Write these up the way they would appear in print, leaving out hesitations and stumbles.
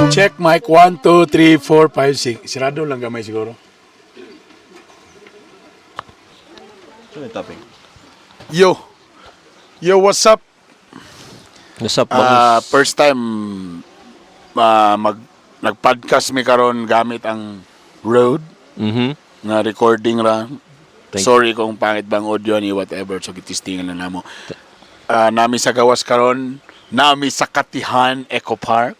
Check mic 1, 2, 3, 4, 5, 6. Sirado lang gamay siguro. Ano yung topic? Yo, what's up? Nasap bangus. First time nag-podcast mi karon gamit ang Rode na recording ra. Sorry kung pangit bang audio ni whatever, so gitistingan na namo. Nami sa gawas karon, nami sa Katihan Eco Park.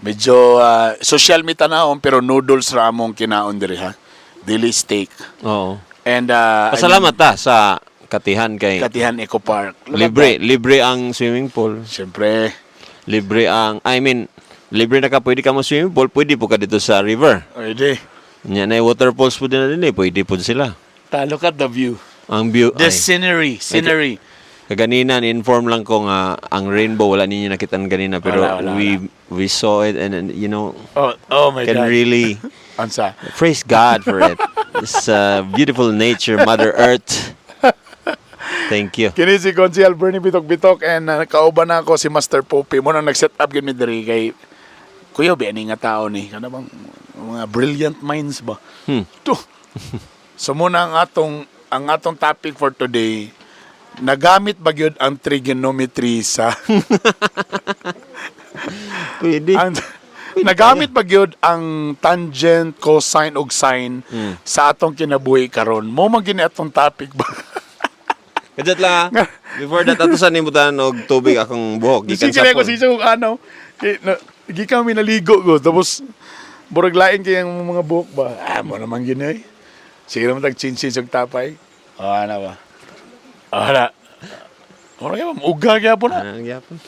Medyo social meet na pero noodles ra among kinaon diri ha. Dili steak. Oo. And Pasalamat ta sa Katihan kay Katihan Eco Park. libre ang swimming pool. Siyempre. Libre libre na ka, pwede ka mo swimming pool, pwede po ka dito sa river. Pwede. Nya na waterfalls po din na din pwede po sila. Look at the view. Ang view The scenery. Kaganina ni-inform lang ko nga ang rainbow wala ninyo nakitaan ganina pero Wala. we saw it and you know Oh my can God. really Ansa. praise God for it. It's beautiful nature, Mother Earth. Thank you. Kini si Consial Bernie Bitok-Bitok and nakauban na ako si Master Poppy. Mo nang nag-set up yun mi diri kay Kuya Benny nga tao ni. Kana bang mga brilliant minds ba? To. So muna ang atong topic for today, nagamit ba gyud ang trigonometry sa Pwede. nagamit ba gyud ang tangent, cosine ug sine sa atong kinabuhi karon? Mo man gini atong topic ba? Kajat lang ha. Before that, ato sa nimutan og tubig akong buhok. Gikan sa Gikan ko pool. sa kung ano. Gikan kami naligo ko. Tapos, burag lain kayang mga buhok ba? Mo naman gini eh. Sige naman tag-chin-chin og tapay. Ano ba? Ano? Mura kaya uga kaya po na. Ang yapon.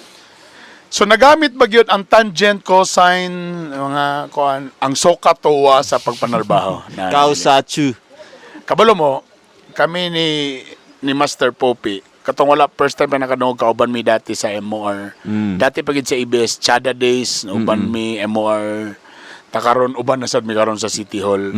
So, nagamit ba yun ang tangent, cosine, mga kuan, ang sokatowa sa pagpanarbaho? Kausachu. Kabalo mo, kami ni Master Poppy, katong wala first time na nakanood kauban mi dati sa MOR. Dati pagid sa ABS Chada Days, uban mi MOR. Takaron uban na sad mi karon sa City Hall.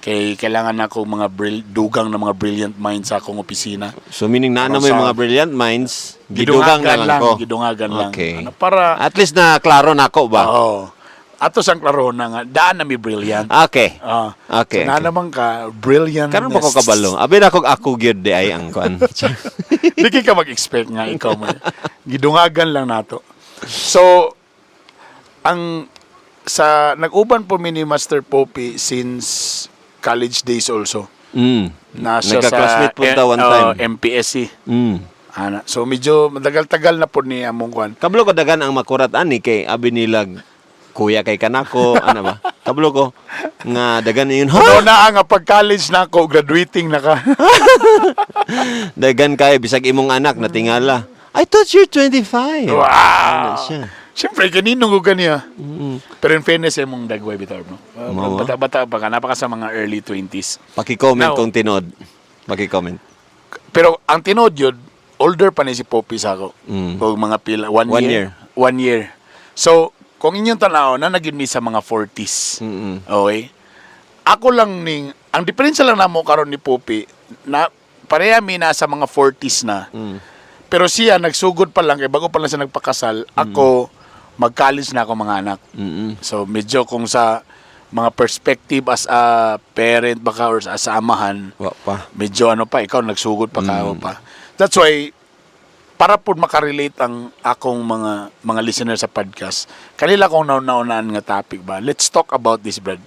Kay kailangan nako mga dugang na mga brilliant minds sa akong opisina. So meaning na mo Sa- yung mga brilliant minds, gidugang na lang ko. Gidungagan lang. Okay. Ano, para At least na klaro na ako ba? oo. Ato sang klaro na nga daan na mi brilliant. Okay. Ah, Okay. so, na naman ka brilliant. Karon ba ko kabalo? Abi na ako gyud di ay ang kuan. Di ka mag-expect nga ikaw mo. Gidungagan lang nato. So, nag-uban po mi ni Master Poppy since college days also. Nasa Nagka-classmate po ta one time. MPSC. So, medyo matagal-tagal na po ni among kwan. Kablo ko dagan ang makurat ani kay abi nilag kuya kay kanako ano ba? Kablo ko nga dagan yun. Ano na nga pag-college na ako, graduating na ka. Dagan kay bisag imong anak natingala. I thought you're 25. Ano Wow! siya? Siyempre, kaninong ko kaniya. Pero in fairness, mong dagway bitaw, no? Mawa. Bata-bata pa ka, napaka sa mga early 20s. Paki-comment Now- kung tinod. Paki-comment. Pero ang tinod yun, older pa ni si Poppy sa ako. O mga pila, 1 1 year. year. 1 year. So, kung inyong tanaw, na naging mi sa mga 40s. Okay? Ako lang ang diferensya lang na mo karon ni Poppy, na pareha mi na sa mga 40s na. Pero siya, nagsugod pa lang, kaya bago pa lang siya nagpakasal, ako, mag-college na ako mga anak. So, medyo kung sa mga perspective as a parent baka or as a amahan, Wa pa. medyo ano pa, ikaw nagsugod pa ka pa. That's why, para po makarelate ang akong mga listeners sa podcast, kanila kong naunaan nga topic ba, let's talk about this, Brad.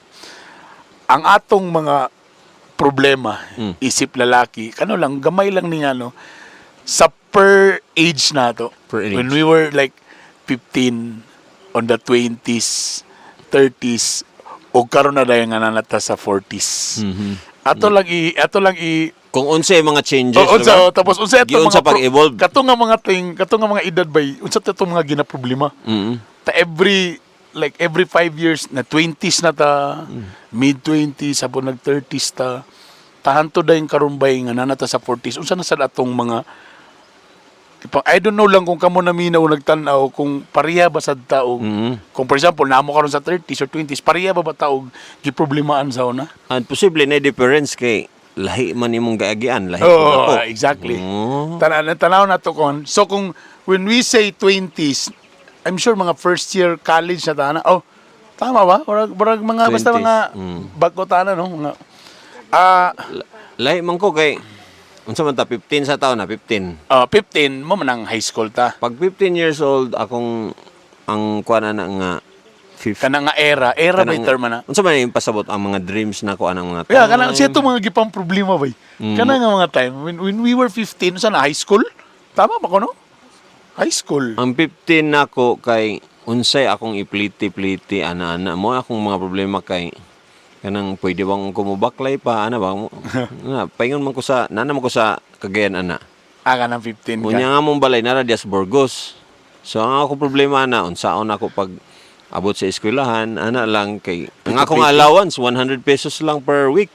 Ang atong mga problema, isip lalaki, kano lang, gamay lang ni ano, sa per age na to. Per age. When we were like 15, on the 20s, 30s, o karon na dayon nga nanata sa 40s. Ato lang Kung unsa yung mga changes, unsa tapos unsa ato Giun sa mga pag-evolve. kato nga mga edad bay, unsa ato mga ginaproblema. Ta every 5 years na 20s na ta, mid 20s sabon nag 30s ta. Tahanto dayon karon bay nga nanata sa 40s. Unsa na sad atong mga I don't know lang kung kamo naminaw nagtan-aw kung pareha ba sad taog. Kung for example namo karon sa 30s or 20s, pareha ba taog giproblemahan sa una? And posible na difference kay lahi man imong gaagian, lahi Oo, ko ako. exactly. Oh. Tanaw na to kon. So kung when we say 20s, I'm sure mga first year college na tana. Oh, tama ba? Murag mga basta 20s, mga bago tana no, mga Lahi man ko kay unsa man ta 15 sa taon na 15. 15 mo man ang high school ta. Pag 15 years old akong ang kuan na nga 15. Kana nga era ba yung term na? Unsa man yung pasabot ang mga dreams na ko anang mga Kaya kana siya to mga gipang problema bay. Kana nga mga time when we were 15 sa na high school. Tama ba ko no? High school. Ang 15 nako kay unsay akong ipliti-pliti ana-ana mo akong mga problema kay kanang pwede bang kumubaklay pa ana ba mo na paingon man ko sa nana man ko sa Cagayan ana Ka ng 15 ka. unya nga mong balay nara dias Burgos so ang akong problema na unsaon ako pag abot sa eskwelahan ana lang kay ang akong allowance 100 pesos lang per week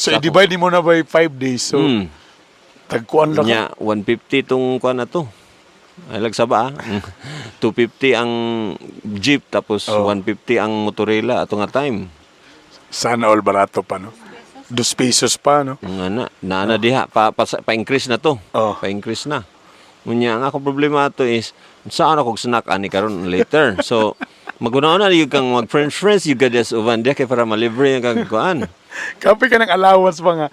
So i-divide mo na by 5 days. So tagkuan lang. nya 150 tong kuan na to ay lagsa ba 250 ang jeep tapos 150 ang motorela ato nga time. Sana all barato pa no. 2 pesos pa no. Nga na diha pa-increase na to. Oh. Pa-increase na. Unya ang akong problema to is saan ako snack ani karon later. So maguna-una yung kang mag friends you got this uban dia kay para malibre yung kang kuan. Kape ka ng allowance pa nga.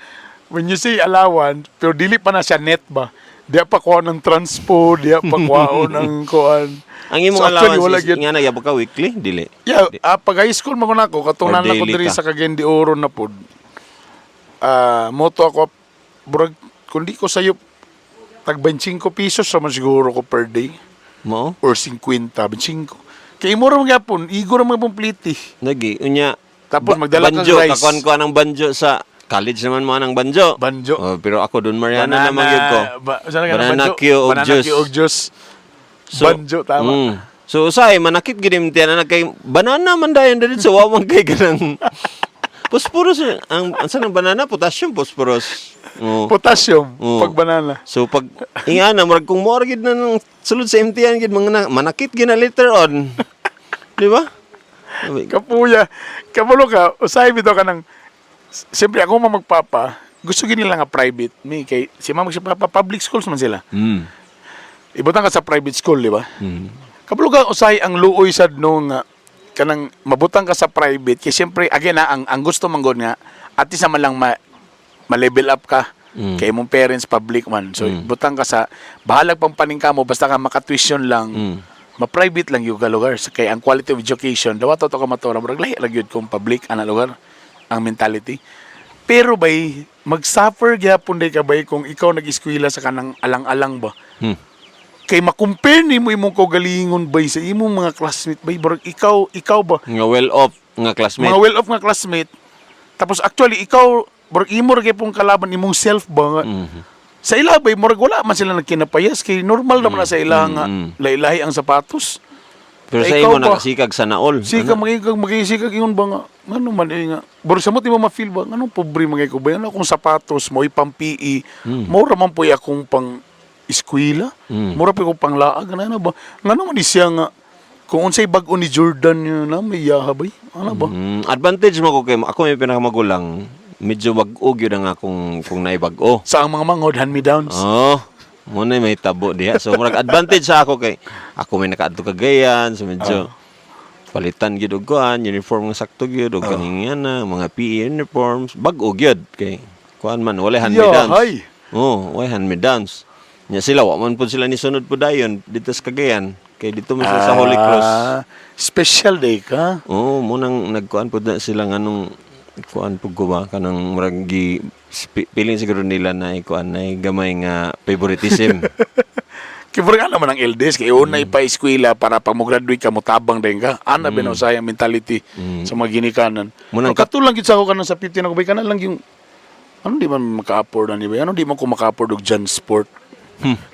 When you say allowance, pero dili pa na siya net ba? Di pa kuha ng transpo, di pa kuha ng kuhan. Ang imong So, actually, wala allowance is gyud. nga nagyabog ka weekly dili. Yeah, pag high school maguna ko, katunan Or lang ko daily diri ka. sa Cagayan de Oro na pod. Moto ako, burag, kundi ko sayo, tag 25 pesos naman siguro ko per day. Mo Or 50, 25. Kaya mo rin gyapon, igor mo pong pliti. lagi unya Tapos magdala kang banjo rice. kakuan ko ng banjo sa college naman mo ng banjo. Banjo. Oh, pero ako doon Mariana naman yun ko. Saan ka na Banana banjo? Q og Banana juice. Q og juice. Banjo, tama. So usay manakit gidim tiyan na kay banana man dayon diri sa wawang kay ganang phosphorus ang sa ng banana potassium phosphorus. Oh. Potassium, Oo. pag banana. So pag ingana murag kung mo gid na ng sulod sa MTN gid mga manakit gid na later on. Di ba? Kapuya, kamulo ka, usay bitaw ka ng, siyempre ako magpapa, gusto gini nila nga private. Kay, si mama si papa, public schools man sila. Ibutang ka sa private school, di ba? Kamulo ka, usay ang luoy sad no nga, kanang mabutang ka sa private, kaya siyempre, again ang gusto manggod nga, at least naman lang ma-level up ka. Kay mong parents, public man. So, butang ka sa, bahalag pang paningka mo, basta ka maka-tuition lang, ma-private lang yung lugar. Kaya ang quality of education, dawa to ka matura, marag lahi lang yun kung public, ana lugar, ang mentality. Pero bay, mag-suffer gyapon day ka bay kung ikaw nag-eskwela sa kanang alang-alang ba? Kay makumpare ni mo imong kaugalingon bay sa imong mga classmate bay, barag ikaw ba? Nga well off nga classmate. Mga well-off nga classmate. Tapos actually, ikaw, barag imo ra gyapon kalaban imong self ba nga. Sa ila bay, murag wala man sila nagkinapayas kay normal naman na sa ila nga lahi-lahi ang sapatos. Pero Ay, sa ikaw imo ba? nakasikag sa naol. Sika magisikag ingon ba nga? Ngano man nga? Baro sa mo ti mo ma-feel ba? Ngano pobre magay ko ba? Ano akong sapatos mo ipang PE. Mura man po akong pang eskwela. Mura pa ko pang laag ano ba? Ngano man di siya nga kung unsay bag-o ni Jordan yun na may yaha bay? Ano ba? Advantage mo ko kay ako may pinakamagulang. Medyo bag-o gyud ang akong kung naibag-o. Sa ang mga mangod hand-me-downs. Oh, muna may tabo diha. So murag advantage sa ako kay ako may nakaadto Cagayan, so medyo palitan gyud og kuan, uniform nga sakto gyud og kaning na mga PE uniforms, bag-o gyud kay kuan man wala hand-me-downs. Yahay. Oh, wala hand-me-downs. Nya sila wa man pud sila ni sunod pud dayon dito sa Cagayan kay dito man sila sa Holy Cross. Special day ka. Oh, munang nagkuan pud na sila nganong kuan pud ko ba kanang murag gi feeling siguro nila na ikuan na gamay nga favoritism. Kaya nga naman ang LDS, kaya una ipa-eskwela para pag mo-graduate ka, mutabang din ka. Ana binusay ang mentality sa mga ginikanan. Munang Katulang gid sa ako kanan sa 15 ako, bay ka na lang yung, ano di man maka-afford ani ba? Ano di man ko maka-afford og John Sport?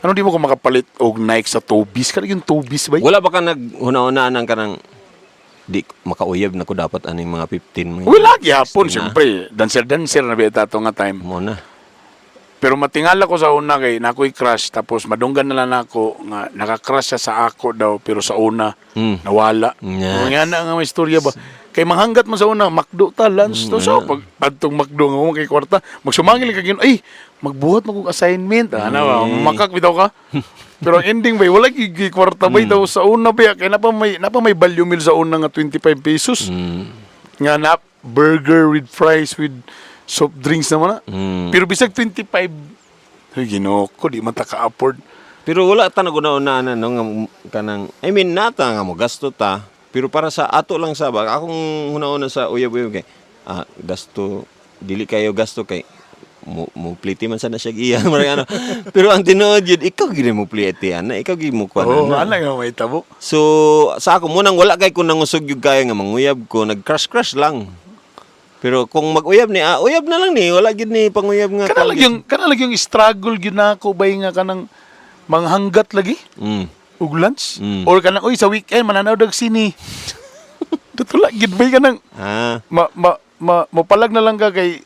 Ano di mo ko makapalit og Nike sa Tobis? Kada yung Tobis ba? wala ba ka naghuna-unaan ang kanang di makauyab na ko dapat aning mga 15 mga Wala gyapon, 16 na. siyempre. Dancer na ba ito nga time. Mo na. Pero matingala ko sa una kay nako'y crush tapos madunggan na lang ako nga naka-crush siya sa ako daw pero sa una nawala. Yes. Nga na nga may istorya ba. Kay manghanggat man sa una, McDo ta, lunch to. So, pag adtong McDo nga mo kay kwarta, magsumangil ka gino, ay, magbuhat mo kong assignment. Ano, makak bitaw ka. Pero ang ending ba, wala kay kwarta ba daw sa una ba, kaya napa may value meal sa una nga 25 pesos. Nga na, burger with fries with soft drinks naman na. Pero bisag 25, ay ginoo ko, di man ta ka-afford. Pero wala ta naguna-una no nga kanang I mean nata nga mo gasto ta. Pero para sa ato lang sa bag akong una-una sa uyab-uyab kay gasto dili kayo gasto kay mo pliti man sana siya iya marang ano. Pero ang tinuod yun ikaw gid mo pliti ana ikaw gid mo kuan Oo, ana. ana nga may tabo. So sa ako munang wala kay kun nangusog yung kaya nga manguyab ko nag-crush lang. Pero kung mag-uyab ni, uyab na lang ni, wala gid ni panguyab nga. Kana lang yung struggle gyud nako bay nga kanang manghanggat lagi ug lunch or kanang oy sa weekend mananaw dag sini. Dutula gid bay kanang mapalag na lang ka kay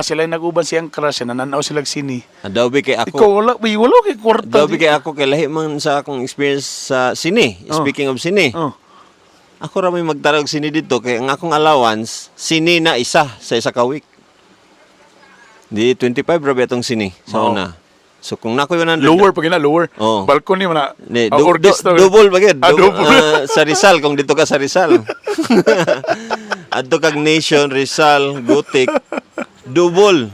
sila nag-uban siyang crush nananaw sila sini. Daw bi kay ako. Ikaw wala kay kwarta. Daw bi kay ako kay lahi man sa akong experience sa sine. Speaking of sine. Ako ra may magtarog sini dito kay ang akong allowance sini na isa sa isa ka week. Di 25 ra ba itong sini sa una. So kung nakoy 100 lower pa gina lower. Oh. Balcony man na. Double ba gid? Double. Sa Rizal kung dito ka sa Rizal. Adto kag Nation, Rizal, Gutik. Double.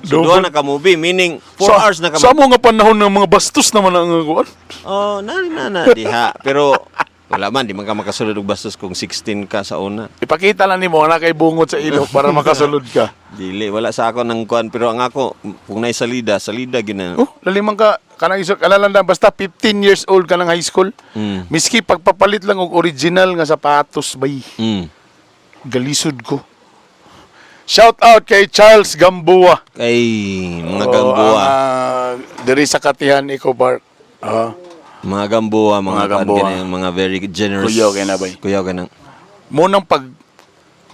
So duha na ka movie meaning 4 hours na ka. Sa mo nga panahon ng mga bastos naman ang kuan. Oh, na diha. Pero wala man, di man ka makasulod og bastos kung 16 ka sa una. Ipakita lang nimo na kay bungot sa ilo para makasulod ka. Dili, wala sa ako ng kuan. Pero ang ako, kung na'y salida gina. Lalimang ka, kanang isok, alalanda, basta 15 years old ka ng high school. Miski pagpapalit lang og original nga sapatos, bay. Galisod ko. Shout out kay Charles Gamboa. Kay mga Gamboa. Diri sa Katihan, Eco Park. Mga Gamboa, mga Gamboa. mga very generous. Kuyaw kay na, bay. Kuyaw ka na. Munang pag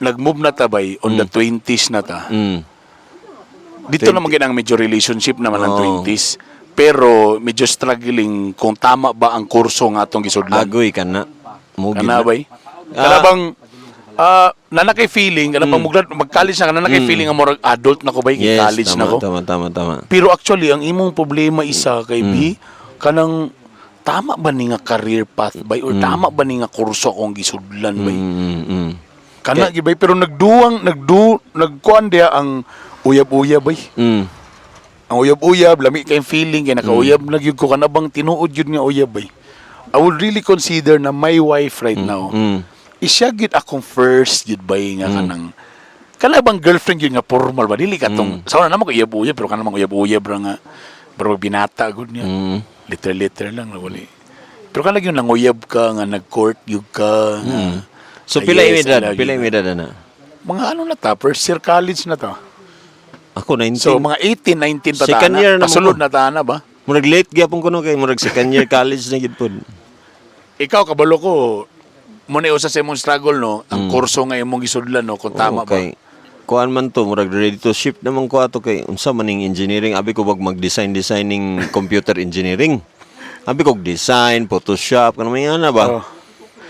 nag-move na ta bay, on the 20s na ta. Dito naman ginang medyo relationship naman ang 20s. Pero medyo struggling kung tama ba ang kurso nga atong gisudlan. Agoy ka na. Mugid Kana na. bay? Kana bang nanakay feeling, kana pang mag-college na nanakay feeling nga murag adult na ko bay, Yes, college na ko. tama. Pero actually ang imong problema isa kay B kanang tama ba ni nga career path bay or tama ba ni nga kurso akong gisudlan bay? Kana gibay pero nagkuan dia ang uyab-uyab bay. Ang uyab-uyab lami kay feeling kay nakauyab na gyud ko kana bang tinuod gyud nga uyab bay. I would really consider na my wife right now. Isya gyud akong first gyud bay nga kana bang girlfriend gyud nga formal ba dili katong sa una naman ko uyab-uyab pero kana mang uyab-uyab ra nga pero binata gud niya. Liter lang wali. Pero kana gyud nanguyab ka nga nag-court gyud ka. So pila edad na? Mga ano na ta, first year college na ta. Ako 19. So mga 18, 19 pa ta. Second year na mo. Pasulod na ta na ba? Murag late gyapon kuno kay murag second year college na gid pod. Ikaw kabalo ko mo na usa sa imong struggle no, ang kurso nga imong gisudlan no, kung tama ba. Kuan man to murag ready to ship naman ko ato kay unsa maning engineering abi ko bag mag-designing computer engineering. Abi ko design, Photoshop kanang may ana ba.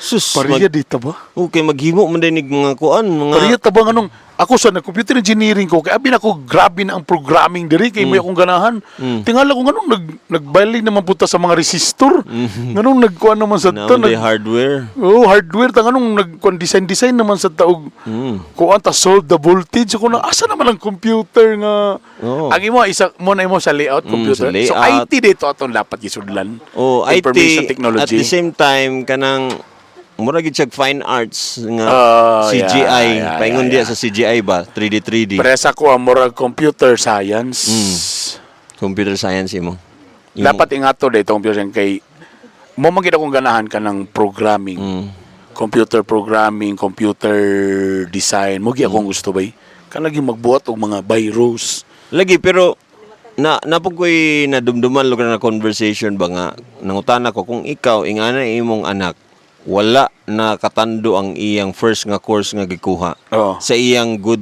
Sus, Pariya dito ba? Okay, maghimo man dinig mga kuan, mga Pariya ta ba nganong ako sa computer engineering ko kay abi na ko grabe na ang programming diri kay may akong ganahan. Tingala ko nganong nagbali naman puta sa mga resistor. Nganong nagkuan naman sa ta hardware. Hardware ta nganong nagkuan design naman sa taog. Kuan ta solve the voltage ko na asa naman ang computer nga. Ang imo isa mo na imo sa layout computer. Sa layout. So IT dito atong dapat gisudlan. IT Information technology. at the same time kanang mura gid siya fine arts nga CGI. Paingon dia sa CGI ba? 3D. Presa ko ang murag computer science. Computer science imo. Dapat ingato dito computer science kay mo man gid akong ganahan ka ng programming. Computer programming, computer design. Mo akong gusto bay. Kanang magbuhat og mga virus. Lagi pero napog ko'y nadumduman lugar na conversation ba nga nangutana ko kung ikaw ingana imong anak wala na katando ang iyang first nga course nga gikuha sa iyang good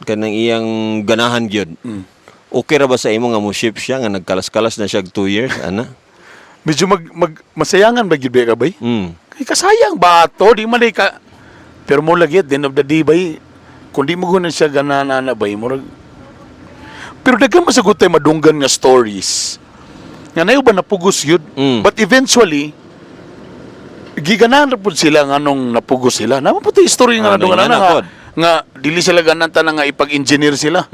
kanang iyang ganahan gyud. Okay ra ba sa imo nga mo ship siya nga nagkalas-kalas na siya 2 years ana? Medyo masayangan ba gyud ka bay? Kay kasayang bato, di man ka. Pero mo lagi at the end of the day bay, kung di mo gunan siya ganana na bay, murag. Pero daghan masagot tay madunggan nga stories. Nga nayo ba napugos yun? But eventually, giganahan na po sila nga nung napugos sila. Naman po tayo story nga nadungan na nga dili sila ganan na nga ipag-engineer sila.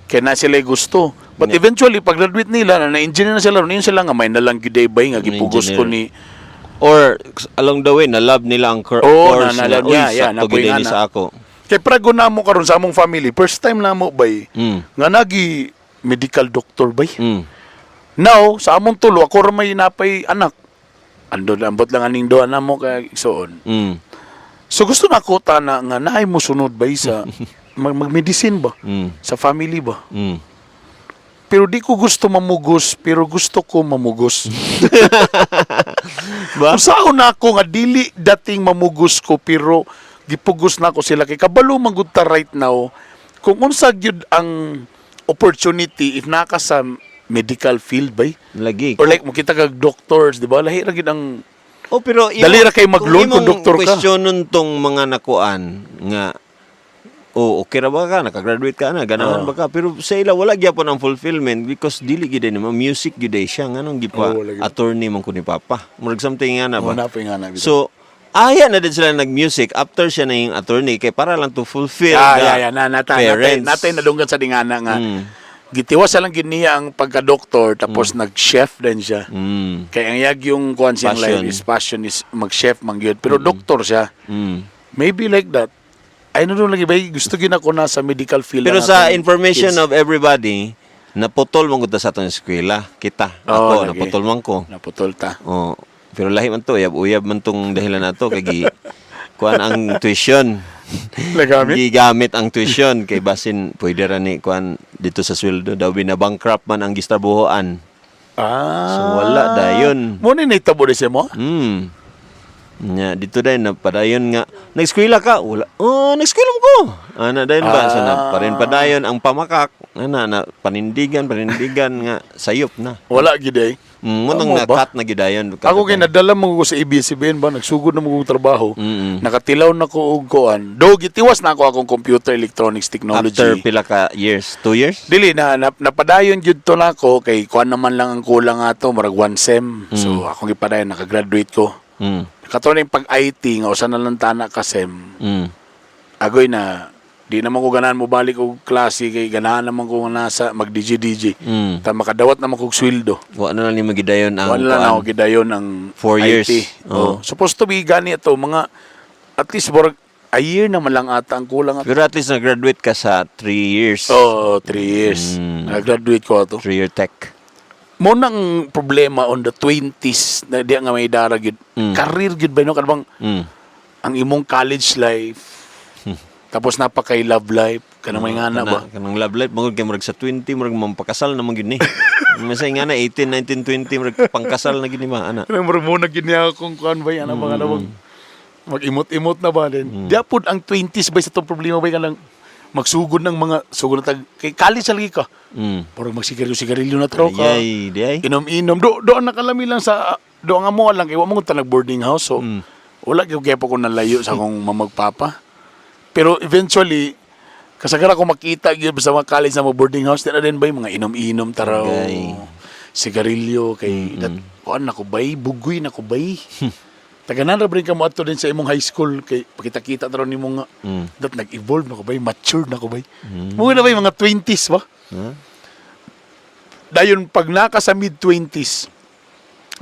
Kaya na sila gusto. But eventually, pag graduate nila, na-engineer na sila, yun sila nga may nalang giday bay nga gipugos ko ni. Or along the way, na-love nila ang course na, uy, sakto gid ni sa ako. Kaya prago na mo karon sa among family, first time na mo bay, nga nagi medical doctor bay. Now, sa among tulo, ako rin may napay anak. Andon, ambot lang aning doa na mo kay igsoon. So gusto na ko na nga naay mo sunod bay sa mag-medicine ba? Sa family ba? Pero di ko gusto mamugos, pero gusto ko mamugos. Ba? Usaon na ako nga dili dating mamugos ko, pero gipugos na ako sila. Kay kabalo manggod ta right now, kung unsa gyud ang opportunity if naka sa medical field bay? Lagi. Or like, makita kag doctors, di ba? Lahi ra gyud ang pero dali ra kay mag-loan kung doktor ka. Questionon tong mga nakuan nga okay ra ba ka, nakagraduate ka na, ganahan ba ka, pero sa ila wala gyapon ang fulfillment because dili gid ni music gid siya nganong gipa attorney man ko ni papa. Murag something nga na ba. So aya na din sila nag-music after siya na yung attorney kay para lang to fulfill parents. Natay nadunggan sa dingana nga. Gitiwas lang gid niya ang pagka-doktor tapos nag-chef din siya. Kaya ang yag yung kuan siyang life is passion is mag-chef man gyud pero doktor siya. Maybe like that. Ay no lagi ba gusto gyud ako na sa medical field. Pero sa information of everybody, naputol man gud sa atong eskwela. Kita. Ako naputol man ko. Naputol ta. Pero lahi man to, uyab man tong dahilan nato kay kuan ang tuition. Gigamit ang tuition kay basin pwede ra ni kuan dito sa sweldo daw binabankrupt man ang gistarbuhoan. So wala dayon. Mo ni nitabo di siya mo? Nya dito din na padayon nga nag-eskwela ka wala nag-eskwela mo ko ana dayon ba sa parin padayon ang pamakak na panindigan nga sayop na wala gid ay munang na-cut na gidayon ako kay nadala mo ko sa ABS-CBN ba nagsugod na mo ko trabaho nakatilaw na ko og kuan do gitiwas na ako akong computer electronics technology after pila ka years 2 years dili napadayon jud to nako kay kuan naman lang ang kulang ato murag 1 sem so ako gipadayon nakagraduate ko kato na yung pag-IT nga usa na lang tana ka sem agoy na di naman ko ganahan mo balik og klase kay ganahan naman ko nasa mag-DJ ta makadawat naman kog sweldo wala na ni magidayon ang wala na ako gidayon ang 4 years supposed to be gani ito mga at least a year naman lang ata ang kulang pero at least nag-graduate ka sa 3 years 3 years nag-graduate ko ato 3-year tech mo nang problema on the 20s na di nga may dara gid career gid ba no kadbang ang imong college life tapos napakay love life kanang may ngana ba kanang love life mangod kay murag sa 20 murag mampakasal na man gid ni masay ngana 18 19 20 murag pangkasal na gid ni ma ana murag mo na gid niya kung kuan ba yan mga nabang mag-imot-imot na ba din diapod ang 20s ba sa tong problema ba kanang magsugod ng mga sugod na kay college lagi ka. Pero magsigarilyo na tro ka. Inom-inom. Doon nakalami lang sa doon nga mo lang kay wa mo ta nag-boarding house so wala gyud po ko nalayo sa akong mamagpapa. Pero eventually kasagara ko makita gyud sa mga college na boarding house na din ba mga inom-inom taraw. Sigarilyo kay kuan na ko bay bugoy na ko bay. Taganan ra bring ka mo ato din sa imong high school kay pakita-kita taron nimo nga that nag-evolve na ko bay matured na ko bay mo na bay mga 20s ba dayon pag naka sa mid 20s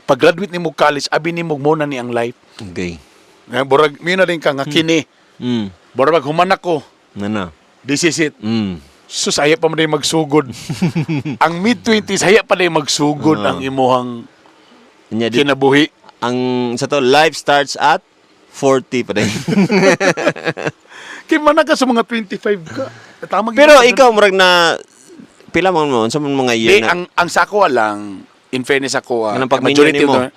pag graduate nimo college abi nimo mo na ni ang life nga borag mi na din ka nga kini borag humanak ko na this is it sus haya pa man din magsugod ang mid 20s haya pa din magsugod ang imuhang kinabuhi ang sa to life starts at 40 pa din. Kaya man ka sa mga 25 ka. Tama pero ikaw murag na pila mo sa mga year na ang sako lang in fairness ako majority mo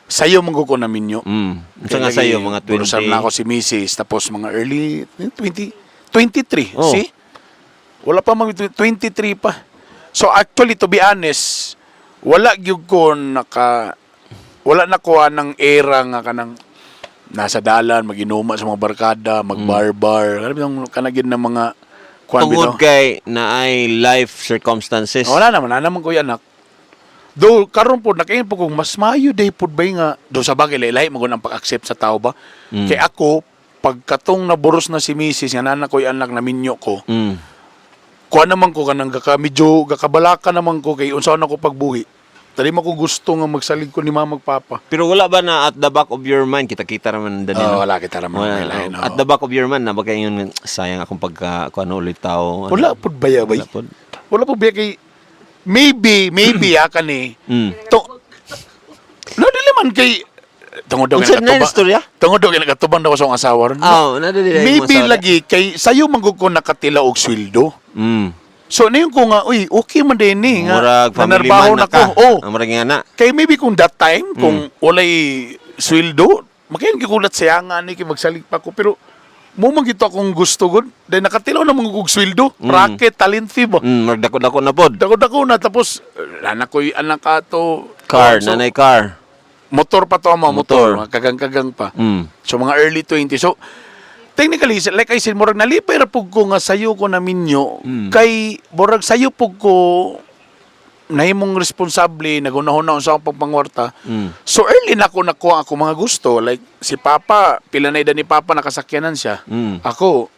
sayo manggo ko na minyo. Unsa nga sayo mga 20 Purusar na ako si Mrs. tapos mga early 23. See? Wala pa mga 23 pa. So actually, to be honest, wala gyud ko wala na ko ng era nga kanang nasa dalan, maginuma sa mga barkada, magbarbar. Alam mo yung kanagin ng mga kuwan Tungod bitaw. kay na ay life circumstances. Wala naman ko anak. Though karon po nakain po kung mas maayo day pud bay nga do sa bagay lahi mo ang pag-accept sa tao ba. Kay ako pagkatong naburos na si Mrs. nga nana ko'y anak na minyo ko. Kuha naman ko kanang medyo gakabalaka naman ko kay unsaon ako pagbuhi. Tali mo ko gusto nga magsalig ko ni mama magpapa. Pero wala ba na at the back of your mind, kita-kita naman Danilo? Wala kita naman. Wala, at the back of your mind, na ba kayo yun, sayang akong ulit tao? Wala pud baya bay. Wala pod. Wala pud baya kay maybe kani. To no dili man kay tungod daw Unsa na yung istorya? Tungod daw nagatuban daw sa akong asawa ron. Maybe lagi kay sayo manggug ko nakatila og sweldo. So nayon ko nga, uy, okay man din ni nga. Murag family nanarbaho man na na ko. ka. Oh. Ang murag nga na. Kay maybe kung that time, kung walay sweldo, makayon gikulat saya nga ni kay magsalig pa ko. Pero mo man gito akong gusto gud. Dahil nakatilaw na mga kong sweldo. Racket, talent fee ba? Murag dako-dako na pod. Dako-dako na. Tapos, anak ka to. Car, So, nanay car. motor pa to, mga motor. Motor. Mga kagang-kagang pa. Mm. So, mga early 20. So, technically, like I said, murag nalipay ra pug ko nga sayo ko na minyo. Kay, murag sayo pug ko nahimong responsable, nagunahon sa akong pagpangwarta. So, early na ako nakuha ako mga gusto. Like, si Papa, pila na edad ni Papa, nakasakyanan siya. Ako,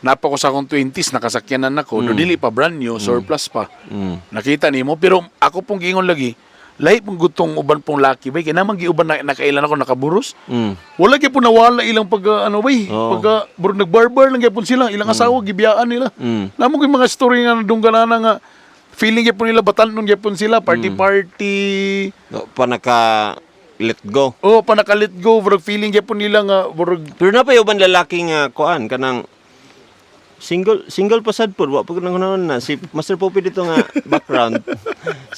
napa ko sa akong 20s, nakasakyanan ako. Do dili pa brand new, surplus pa. Nakita nimo pero ako pong giingon lagi, lahi pong gutong uban pong laki bay kay namang giuban na nakailan ako nakaburos. Wala gyud po nawala ilang pag ano bay, pag nagbarbar lang gyud po sila, ilang asawa gibiyaan nila. Namang yung mga story nga dungganana nga feeling gyud po nila batanon gyud po sila, party. Pa naka let go. Oh, pa naka-let go, bro, feeling gyud po nila nga bro. Pero na pa yung uban lalaki nga kuan kanang single pa sad pod wa pag nangunaon na si Master Poppy dito nga background.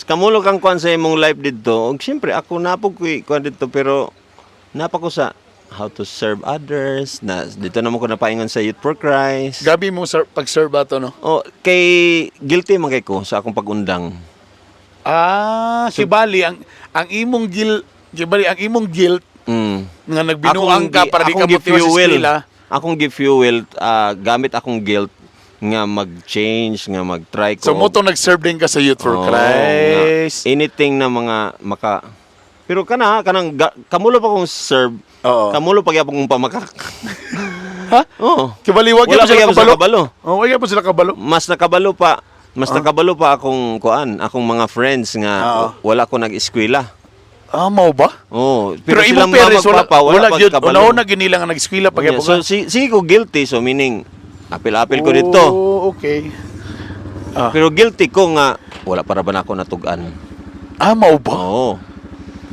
Kamulo kang kuan sa imong life dito. Og syempre ako napog kuan dito pero napa ko sa how to serve others. Na dito naman ko napaingon sa Youth for Christ. Gabi mo pag-serve ato no. Oh, kay guilty man kay ko sa akong pagundang. Kibali ang imong guilt, kibali ang imong guilt nga nagbinuang ka para di ka motiwas sa eskwela. Akong gi-fuel gamit akong guilt nga mag-change, nga mag-try ko. So mo to nag-serve din ka sa Youth for Christ. Anything na mga pero kamulo pa kong serve. Kamulo pa gyapon kong pamakak. Ha? Oo. Kibaliwag Wala gyud sila pa kabalo. kabalo. Oh, wala pa sila kabalo. Mas nakabalo pa akong akong mga friends nga wala ko nag-eskwela. Mao ba? Oh, Pero silang imong parents mama, papa, wala gyud kabalo. una ginila nga nag-eskwela pag Yeah, so si ko guilty, so meaning apil-apil ko dito. Oh, okay. Pero guilty ko nga wala para ba na ako natugan. Mao ba? Oo.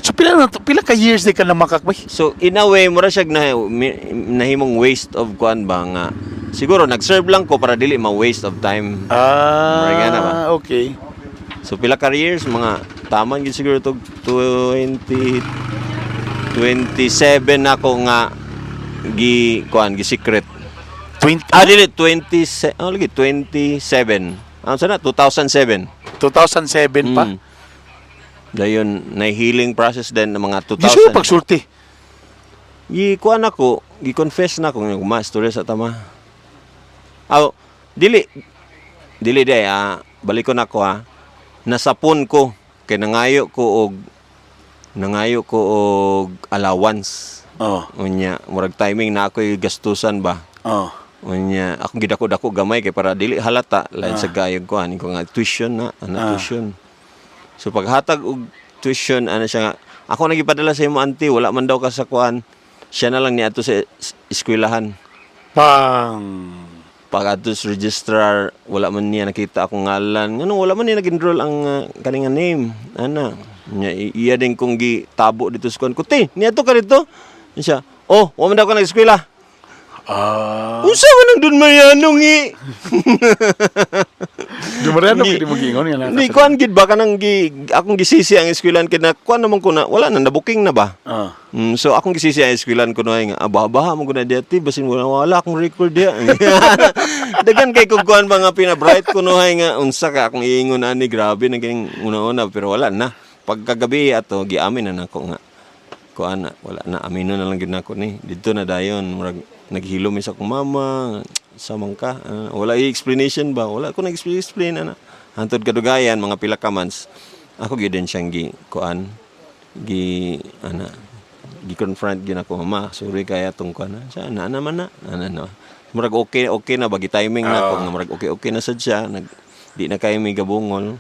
So pila ka years di ka na makakbay? So in a way mura siya nahimong waste of kuan ba nga siguro nag-serve lang ko para dili ma-waste of time. Mura na ba? Okay. So pila ka years mga taman gid siguro to 27 ako nga gi secret. 20 Dili 27. Lagi 27. Ano sana 2007. 2007 pa. Dayon na healing process din ng mga 2000. Gusto pagsulti. Kuan ako, gi-confess na ako nga masturya sa tama. Dili day balik ko na ko nasapon ko kay nangayo ko og allowance. Unya murag timing na ako'y gastusan ba. Unya akong gidako-dako gamay kay para dili halata lain sa gayog ko ani ko nga tuition tuition. So paghatag og tuition siya nga ako nagipadala sa imo auntie wala man daw ka sa kuan. Siya na lang ni ato sa eskwelahan. Pag ato sa registrar wala man niya nakita akong ngalan. Wala man niya nag-enroll ang kaninga name. Iya din kong gitabo dito sa kuan. Kuti, niya to ka dito. Siya, wa man daw ka nag-eskwela. Unsa man ang dun mayanong Dumarano kini mag-ingon nga Ni kuan gid ba kanang akong gisisi ang eskwelahan kay na kuan naman ko na wala na nabuking na ba. So akong gisisi ang eskwelahan ko na nga abaha mo guna diati basin wala akong record dia. Dagan kay kung kuan mga pina-bright ko no nga unsa ka akong iingon ani grabe na kining una-una pero wala na. Pagkagabi ato giamin na nako nga kuan na wala na amino na lang gid nako ni didto na dayon murag naghilom sa akong mama sa mangka wala explanation ba wala ko nag-explain ana hantod kadugayan mga pila ka months ako gyud din siyang kuan confront gyud ako mama sorry kaya tong kuan sa ana naman na murag okay na bagi timing na ko nga murag okay na sad siya di na kay may gabungol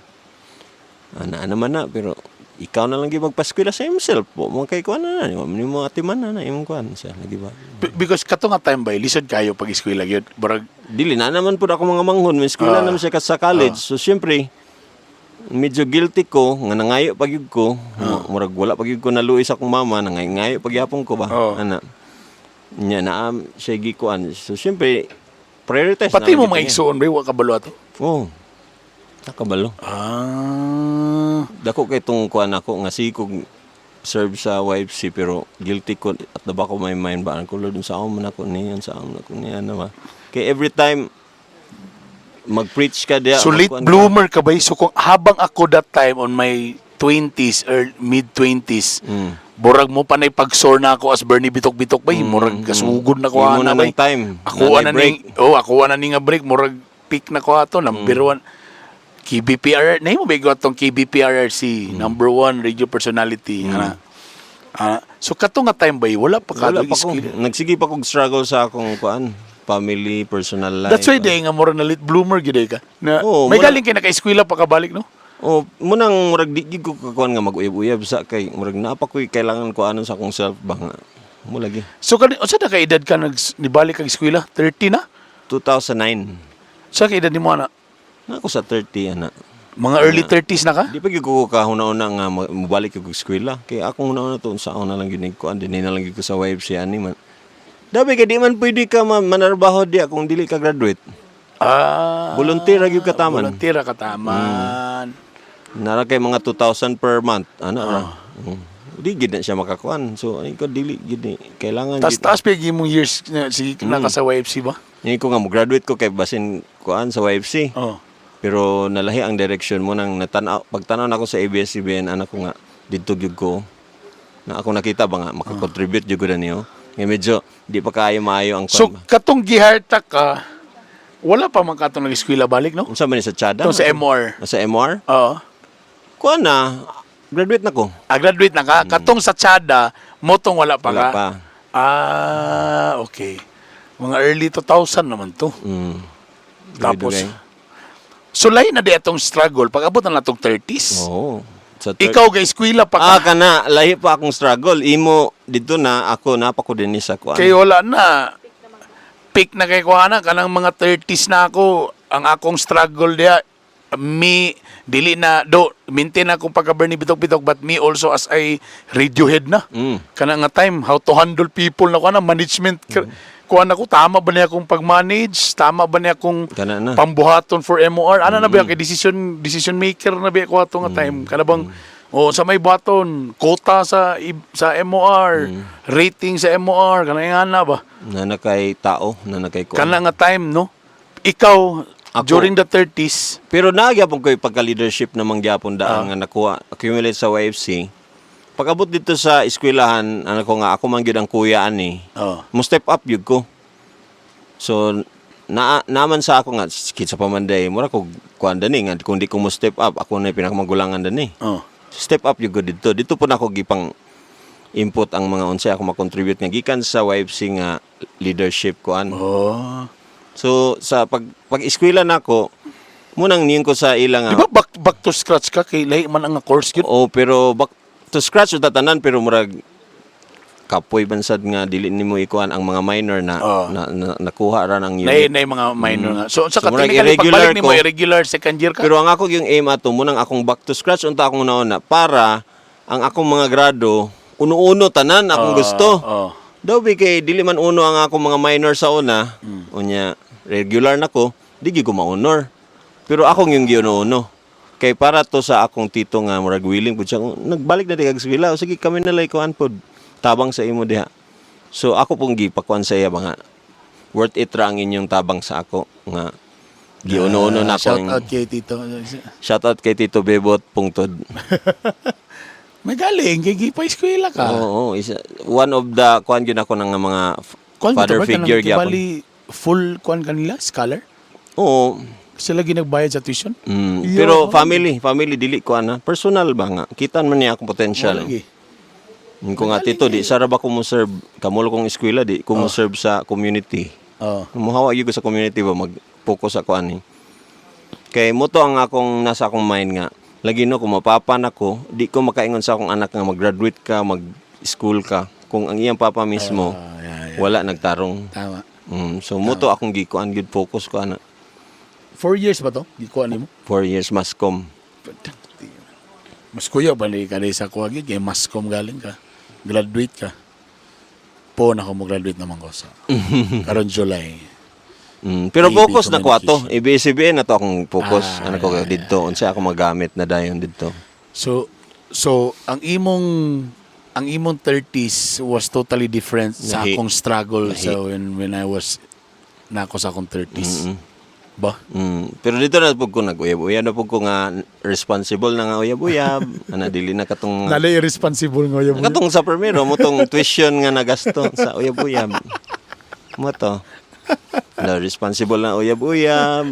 ana naman na pero ikaw na lang gyud magpaskwela sa himself po mo kay kuan na ni mo atiman na imong kuan siya lagi ba because kato nga time ba lisod kayo pag eskwela gyud barag dili na naman po ako mga manghon may eskwela naman siya sa college so syempre medyo guilty ko nga nangayo pagyud ko murag wala pagyud ko naluoy sa akong mama nangayo pagyapon ko ba ana nya na siya gikuan so syempre prioritize pati na mo mga igsuon ba wa kabalo ato nakabalo dako kay tong kuan ako nga sikog serve sa YFC pero guilty ko at na ba ko may mind ba ko Lord sa man ako niyan sa ako niyan ba kay every time mag-preach ka dia so late bloomer ka ba so kung habang ako that time on my 20s or mid 20s burag mo pa na pag-soar na ako as Bernie bitok-bitok ba murag kasugod na ko na ba time ako na ni nga break murag peak na ko ato number 1 KBPR, na mo ba itong KBPRRC, number 1 radio personality. So, kato nga time ba, wala pa ka. Nagsige pa kong struggle sa akong family, personal life. That's why nga mura na late bloomer, gede ka. Na, may galing kayo naka-eskwela pa kabalik, no? Munang murag di ko kakuan nga mag-uyab-uyab sa kay murag napa ko kailangan ko anon sa akong self ba nga. Mo lagi. So, sa na ka-edad ka nibalik kang eskwela? 30 na? 2009. Sa ka-edad ni mo, ana? Ako sa 30 ana. Mga early 30s na ka? Di pa gyud ko kahuna-una nga mobalik ko eskwela. Kay akong una-una to sa ako na lang ginig ko andi na lang gyud ko sa YFC ani man. Dabi kay di man pwede ka manarbaho di kung dili ka graduate. Volunteer gyud ka taman. Volunteer ka taman. Nara kay mga 2,000 per month ana ra. Di gid na siya makakuan. So ay ko dili gid ni kailangan taas pigi mong years sige naka sa YFC ba? Ni ko nga mo graduate ko kay basin kuan sa YFC. Pero nalahi ang direction mo nang pagtanaw na ako sa ABS-CBN anak ko nga didto gyud ko na ako nakita ba nga makakontribute gyud ko niyo. Nga medyo di pa kaayo maayo ang so katong giharta ka wala pa man katong nag-eskwela balik no? Unsa man sa Chada? Sa MR. Sa MR? Oo. Kuan na graduate na ko. Graduate na ka. Katong sa Chada motong wala pa wala ka. Pa. Okay. Mga early 2000 naman to. Tapos so lain na di atong struggle pag abot na natong 30s. Ikaw gay eskwela pa ka. Kana lahi pa akong struggle. Imo dito na ako napako din sa kuan. Kay wala na. Peak na kay kuana kanang mga 30s na ako. Ang akong struggle dia dili na maintain akong pagka Bernie bitok-bitok but me also as a radiohead na. Kanang nga time how to handle people na kuana management kuan ako tama ba niya akong pag-manage, tama ba niya akong pambuhaton for MOR, ana na ba kay decision maker na ba ko ato nga time kana bang sa may buhaton quota sa MOR, rating sa MOR kana nga na ba na kay tao na kay kuan kana nga time no ikaw ako, during the 30s pero nagyapon ko pagka-leadership na mangyapon daan nga nakuha accumulate sa YFC. Pag-abot dito sa eskwelahan, ko nga ako man gyud ang kuya ani. Mo step up gyud ko. So naman sa ako nga kitsa pa man day mura ko kuan dani nga kung di ko mo step up ako na pinakamagulangan dani. Step up gyud ko dito. Dito po nako gipang input ang mga unsay ako ma-contribute nga gikan sa YFC nga leadership kuan. So sa pag-eskwela nako munang niyon ko sa ilang di ba back to scratch ka kay lahi man ang course gyud. Pero back to scratch uta tanan pero murag kapoy bansad nga dili nimo ikuan ang mga minor na nakuha ra nang unit. Nay mga minor nga. So sa technically pagbalik nimo irregular second year ka. Pero ang ako yung aim ato munang akong back to scratch unta akong nauna para ang akong mga grado uno-uno tanan akong gusto. Daw kay dili man uno ang ako mga minor sa una. Unya regular na ko, di gyud ko ma-honor. Pero akong yung giuno-uno. Kay para to sa akong tito nga murag willing pud siya, nagbalik na di kag eskwela, o sige kami na lay kuan pod. Tabang sa imo diha. So ako pong gipakuan sa iya mga worth it ra ang inyong tabang sa ako nga giuno-uno na ko. Shout out kay Tito. Shout out kay Tito Bebot pungtod. May galing, kay Gipay Eskwela ka. Oo, one of the kuan gyud ako ng mga father figure gyapon. Bali, full kuan kanila, scholar? Oo. Sila ginagbayad sa tuition? Pero family dili ko ana. Personal ba nga? Kitan man niya akong potential. Lagi. Ko nga tito di sara ba ko mo serve kamulo kong eskwela di ko mo serve sa community. Oh. Muhawa gyud ko sa community ba mag-focus ako ani. Kay mo to ang akong nasa akong mind nga. Lagi no kung mapapan ako, di ko makaingon sa akong anak nga mag-graduate ka, mag-school ka. Kung ang iyang papa mismo wala nagtarong. Tama. So mo to akong gikuan gyud focus ko ana. 4 years ba to? Di ko ano mo? 4 years mascom. Mas kuya ba ni kanay sa kuha gid kay mascom galing ka. Graduate ka. Po na ako mo graduate naman ko sa. Karon July. Pero AB focus na ko ato. ABS-CBN na to akong focus. Ano ko dito, unsa ako magamit na dayon dito. So ang imong 30s was totally different sa Lahi. akong struggle sa when I was na ako sa akong 30s. Ba? Pero dito na pug ko nag-uyab-uyab na pug ko nga responsible na nga uyab-uyab. Ana dili na katong Nalay irresponsible ngoy mo. katong sa primero mo tong tuition nga nagasto sa uyab-uyab. Mo to. Na responsible na uyab-uyab.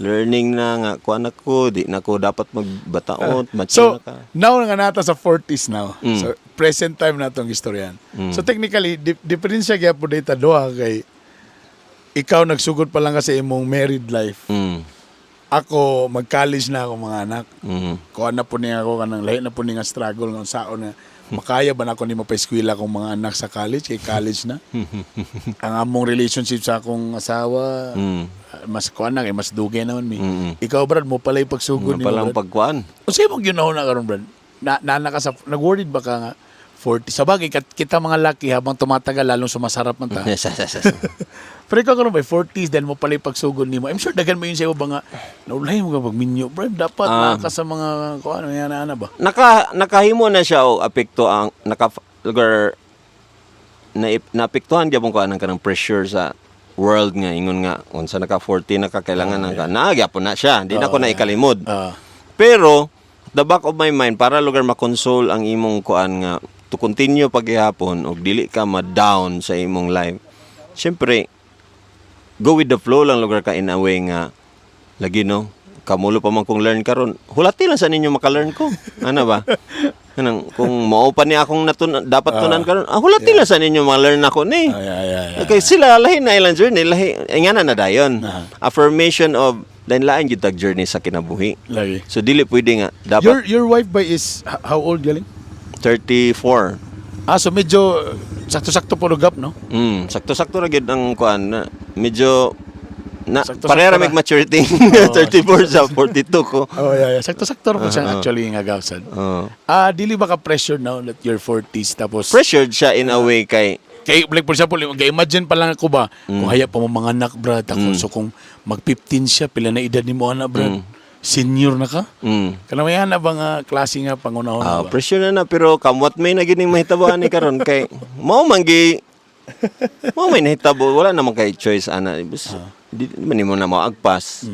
Learning na nga kuan ako, di na ko dapat magbataot, So, mature ka. now nga nata sa 40s now. So, present time na itong istoryan. So, technically, diferensya kaya po data doha kay ikaw nagsugod pa lang ka sa imong married life. Ako, mag-college na ako mga anak. Kuha na po niya ako kanang lahi na po niya struggle ng saon na makaya ba na ako ni mapa-eskwela kong mga anak sa college? Kay college na. Ang among relationship sa akong asawa, mas kuha na, mas dugay naman mi. Ikaw, Brad, mo pala yung pagsugod ni Palang Brad. pagkuan. O sa'yo mong ginahon na karon Brad? Nag-worried ba ka nga 40? Sa bagay, kita mga laki habang tumatagal, lalong sumasarap man ta. Pero ikaw karon by 40s, then mo pala yung pagsugod ni mo. I'm sure dagan mo yun sa'yo ba nga, naulahin mo ka pag-minyo. Brad, dapat naka sa mga, kung ano, yan na ba? Nakahimo na siya o apekto ang lugar naapektuhan gyapon ko anang kanang pressure sa world nga ingon nga unsa naka 40 na ka kailangan nang ka nagyapon na siya di na ko na ikalimod. Pero the back of my mind para lugar ma-console ang imong kuan nga to continue paghihapon og dili ka ma-down sa imong life. Syempre go with the flow lang lugar ka in a way nga lagi no kamulo pa man kong learn karon hulati lang sa ninyo maka-learn ko ano ba kanang kung mao pa ni akong dapat tunan karon hulati lang sa ninyo ma-learn ako ni okay sila lahi na ilang journey lahi ingana na dayon affirmation of lain-lain gyud tag journey sa kinabuhi Lagi. so dili pwede nga dapat Your wife ba is how old galing? 34 So medyo sakto-sakto po lugap, no? sakto-sakto ra gyud ang kuan na medyo na Sakto-sakto parehara ra. mig maturity 34 sa 42 ko. Sakto-sakto ra po siya actually nga gawsan. Dili ba ka pressure now that you're 40s tapos Pressured siya in a way kay like for example, imagine pa lang ako ba kung haya pa mo mga anak, brad, ako so kung mag-15 siya pila na edad nimo ana, brad. Senior na ka? Kana may ana ba nga klase nga pangunahon ba? pressure na pero kamot may na gining mahitaboan ni karon kay mao man may nahitabo wala naman kay choice ana di man mo na maagpas.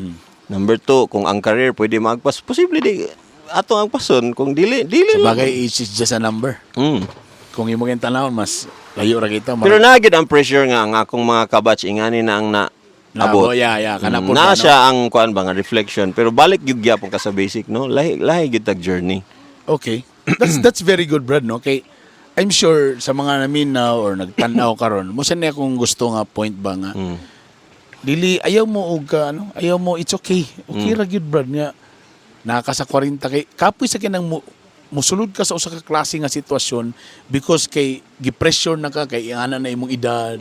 Number 2 kung ang career pwede maagpas posible di ato ang pason kung dili Sa bagay, age is just a number. Kung imo kayong tanawon, mas layo ra kita. Pero nagid ang pressure nga ang akong mga kabatch ingani na ang abot. Kana po Na siya ang kuan ba nga reflection pero balik gyud gyapon ka sa basic no lahi gyud tag journey. Okay. That's very good, Brad, no? Okay. I'm sure sa mga namin na or nagtanaw karon, mo sa niya kung gusto nga point ba nga. Dili ayaw mo og ayaw mo it's okay. Okay ra gyud, Brad, nga naka sa 40 kay kapoy sa kinang musulod ka sa usa ka klase nga sitwasyon because kay gi-pressure na ka kay ana na imong edad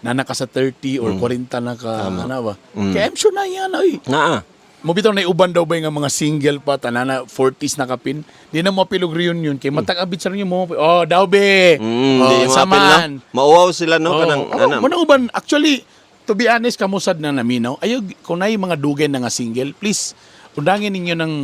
na naka sa 30 or 40 na ka ana ba. Kay I'm sure na yan oy. Naa. mo bitaw na iuban daw ba nga mga single pa tanana 40s na kapin. Di na mo pilog reunion kay matag-abit sa rinyo mo. Oh, daw be. Di Oh, mga pin, no? saman. Mauwaw sila, no? Kanang, Mo na uban actually to be honest kamusad na naminaw. Ayo kung nay mga dugay na nga single, please undangin ninyo ng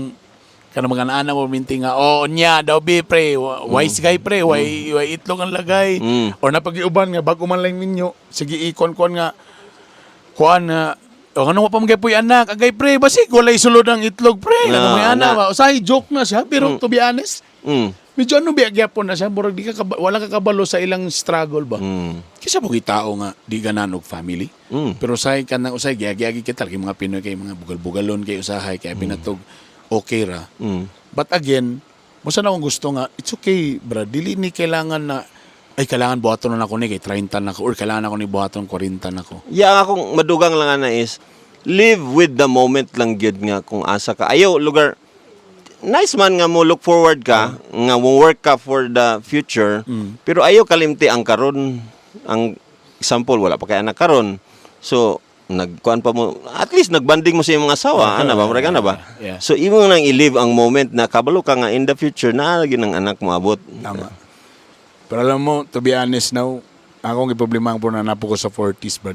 kana mga anak mo minti nga nya daw be pre wise guy pre way itlog ang lagay or napag-iuban nga bago man lang ninyo sige ikon-kon nga kuan nga ano pa mga puy anak agay pre basig walay sulod ang itlog pre ano may anak ba usahay joke na siya pero to be honest medyo ano biyagyapon na siya murag di ka wala ka kabalo sa ilang struggle ba kisa mo tao nga di ganan og family pero usahay ka nang usahay gyagi kita kay mga Pinoy kay mga bugal-bugalon kay usahay kay binatog okay ra. But again, musa na akong gusto nga, it's okay, bro. Dili ni kailangan na, ay, kailangan buhaton na ako ni, kay 30 na ako, or kailangan ako ni buhaton 40 na ako. Yeah, akong madugang lang na is, live with the moment lang gyud nga kung asa ka. Ayaw, lugar, nice man nga mo look forward ka, nga mo work ka for the future, pero ayaw kalimti ang karon. Ang example, wala pa kay anak karon. So, nagkuan pa mo at least nagbanding mo sa iyong mga asawa ana ba murag ana ba Yeah. so imo nang i-live ang moment na kabalo ka nga in the future na lagi ng anak mo abot Tama. Pero alam mo, to be honest now, akong iproblema po na napo ko sa 40s, bro.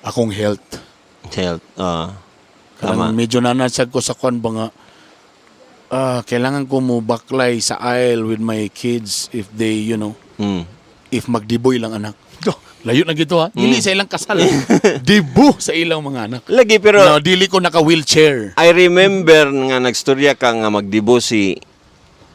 Akong health. health Tama. Medyo nanasag ko sa kwan ba nga, kailangan ko mo baklay sa aisle with my kids if they, you know, if magdiboy lang anak. Layo na gito ha. Dili sa ilang kasal. Dibo sa ilang mga anak. lagi pero No, dili ko naka-wheelchair. I remember nga nagstorya ka nga magdibo si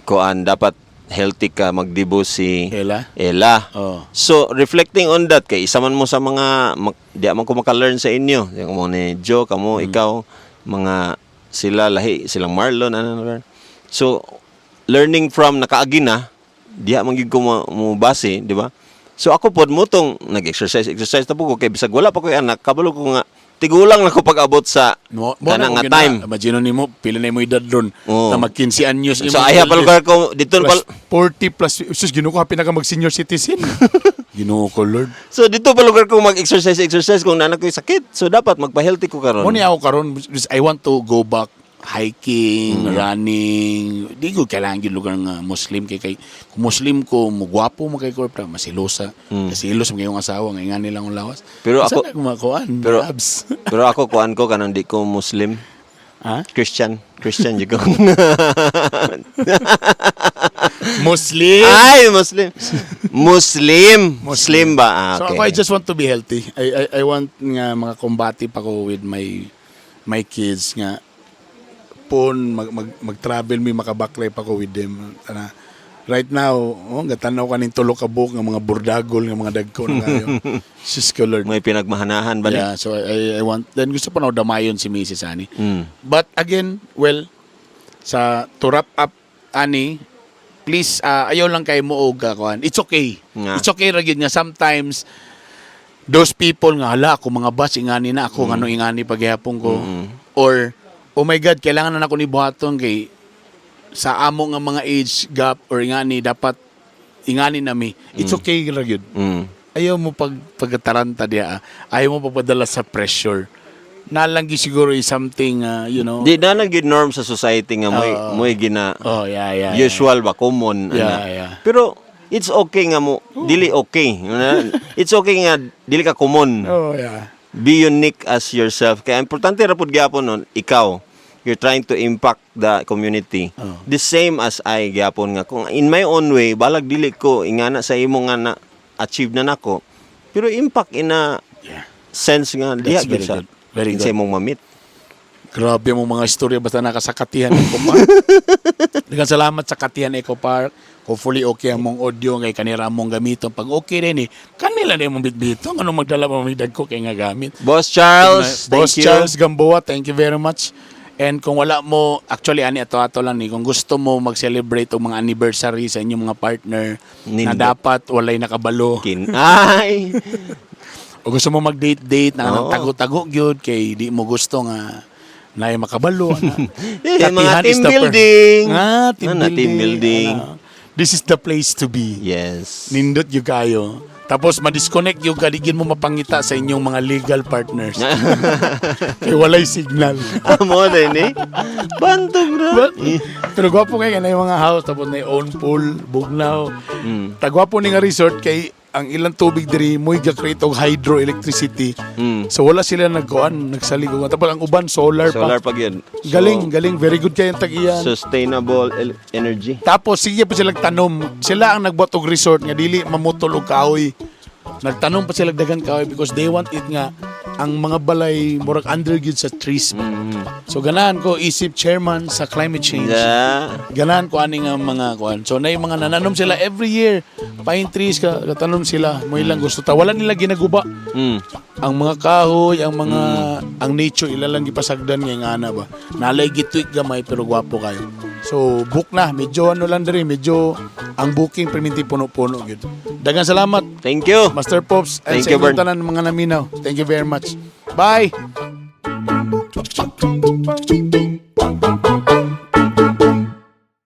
kuan dapat healthy ka magdibo si Ella? Oh. So reflecting on that kay isa man mo sa mga di man ko maka-learn sa inyo yung mo ni Joe kamo ikaw mga sila lahi silang Marlon ano so learning from nakaagi na diha man gyud ko mo base di ba so ako pod mo tong nag-exercise na po ko kay bisag wala pa ko anak kabalo ko nga tigulang na ko pag-abot sa kanang nga time. Imagine ni mo, pila na mo edad doon na mag 15 anyos. So ay pa lugar ko dito plus 40 plus, sus, ginoo ko pinaka mag senior citizen. Ginoo ko Lord. So dito pa lugar ko mag-exercise kung nanak ko'y sakit. So dapat magpa-healthy ko karon. Mo ni ako karon, I want to go back hiking, running. Di ko kailangan yung lugar nga Muslim kay kung Muslim ko mugwapo mo kay ko masilosa. Kasi ilos mo kayong asawa nga nga nilang lawas. Pero ako kumakuan, pero abs. pero ako kuan ko kanang di ko Muslim. Ha? Christian jud ko. Muslim. Ay, Muslim ba? So Okay. ako, I just want to be healthy. I want nga mga combative ako with my kids nga mag-travel mi makabaklay pa ko with them. Right now, gatanaw ka ning tulo ka buok nga mga burdagol nga mga dagko na kayo. Sus ko Lord. May pinagmahanahan ba Yeah, so I want then gusto pa na damayon si Mrs. Ani. But again, well, to wrap up Ani, please ayaw lang kay mo og kuan. It's okay. Nga. It's okay ra gyud nga sometimes those people nga hala ako mga bats ingani na ako ngano ingani paghapon ko or oh my God, kailangan na ako ni buhaton kay sa amo nga mga age gap or ingani dapat ingani na mi. It's okay ra gyud. Ayaw mo pagtaranta diya. Ayaw mo pagpadala sa pressure. Nalanggi siguro is something you know. Di na lang gid norm sa society nga mo gina yeah. usual ba common Yeah. Pero it's okay nga mo dili okay. It's okay nga dili ka common. Oh, yeah. Be unique as yourself. Kaya importante ra pud gyapon nun ikaw. You're trying to impact the community. The same as I gyapon nga kung in my own way balag dili ko ingana sa imo nga na achieve na nako. Pero impact in a sense nga diha That's very gyud sa good. Very sa good. imong mamit. Grabe mo mga istorya basta nakasakatihan Eco Park. Daghang salamat sa katihan Eco Park. Hopefully okay ang mong audio kay kanira mong gamiton. Pag okay rin kanila na mong bitbito. Ano magdala mo mga ko kay nga gamit. Boss Charles, Boss thank you. Charles Gamboa, thank you very much. And kung wala mo, actually, ani ato lang ni, kung gusto mo mag-celebrate o mga anniversary sa inyong mga partner na Nindot. dapat walay nakabalo. Ay! O gusto mo mag-date-date na Oo. tago-tago gyud kay di mo gusto nga na makabalo. Mga team building. Team Team building. building. this is the place to be. Yes. Nindot yung kayo. Tapos ma-disconnect yung kaligin mo mapangita sa inyong mga legal partners. Kaya walay signal. Amo din eh. Bantog na. But, pero gwapo kayo na yung mga house, tapos na yung own pool, bugnaw. Tagwapo ni nga resort kay ang ilang tubig diri mo i-create og hydroelectricity. So wala sila nagsaligo. Tapos ang uban solar Solar pa. pag yun. So, Galing, very good kayo tag-iyan. sustainable energy. Tapos sige pa sila tanom. Sila ang nagbuhat og resort nga dili mamutol og kahoy. Nagtanom pa sila dagan kahoy because they want it nga ang mga balay murag under gyud sa trees. So ganahan ko isip chairman sa climate change. Yeah. Ganahan ko ani nga mga kuan. So na yung mga nananom sila every year. Pine trees katanom sila. Mo ilang gusto ta. Wala nila ginaguba. Ang mga kahoy, ang mga ang nature ilalang gipasagdan nga ana ba. Nalay gitwik gamay pero gwapo kayo. So book na medyo ano lang diri, medyo ang booking perminti puno-puno gyud. Daghang salamat Thank you. Master Pops and Thank sa you, Bern. inyong tanan mga naminaw. Thank you very much. Bye.